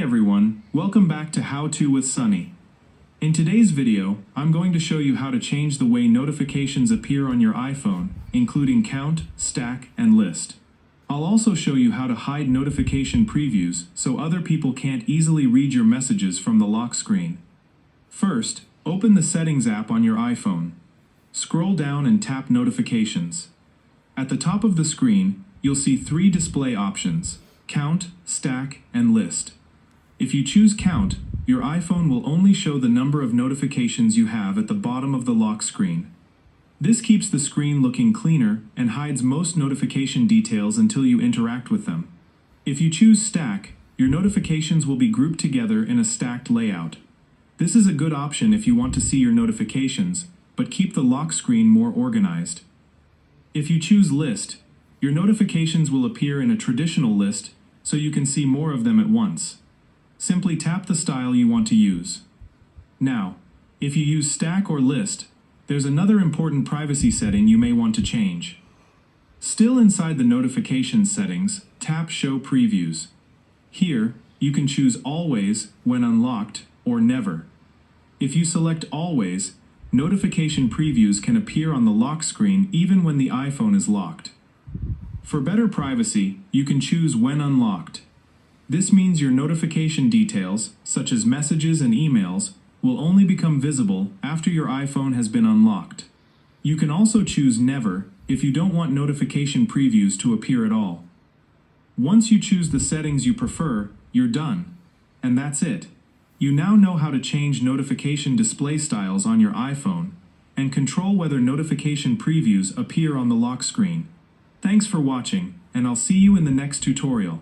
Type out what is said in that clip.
Hey everyone, welcome back to How To with Sonny. In today's video, I'm going to show you how to change the way notifications appear on your iPhone, including count, stack, and list. I'll also show you how to hide notification previews so other people can't easily read your messages from the lock screen. First, open the Settings app on your iPhone. Scroll down and tap Notifications. At the top of the screen, you'll see three display options: count, stack, and list. If you choose count, your iPhone will only show the number of notifications you have at the bottom of the lock screen. This keeps the screen looking cleaner and hides most notification details until you interact with them. If you choose stack, your notifications will be grouped together in a stacked layout. This is a good option if you want to see your notifications, but keep the lock screen more organized. If you choose list, your notifications will appear in a traditional list so you can see more of them at once. Simply tap the style you want to use. Now, if you use stack or list, there's another important privacy setting you may want to change. Still inside the notifications settings, tap Show Previews. Here, you can choose Always when unlocked or Never. If you select Always, notification previews can appear on the lock screen even when the iPhone is locked. For better privacy, you can choose When Unlocked. This means your notification details, such as messages and emails, will only become visible after your iPhone has been unlocked. You can also choose Never if you don't want notification previews to appear at all. Once you choose the settings you prefer, you're done. And that's it. You now know how to change notification display styles on your iPhone and control whether notification previews appear on the lock screen. Thanks for watching, and I'll see you in the next tutorial.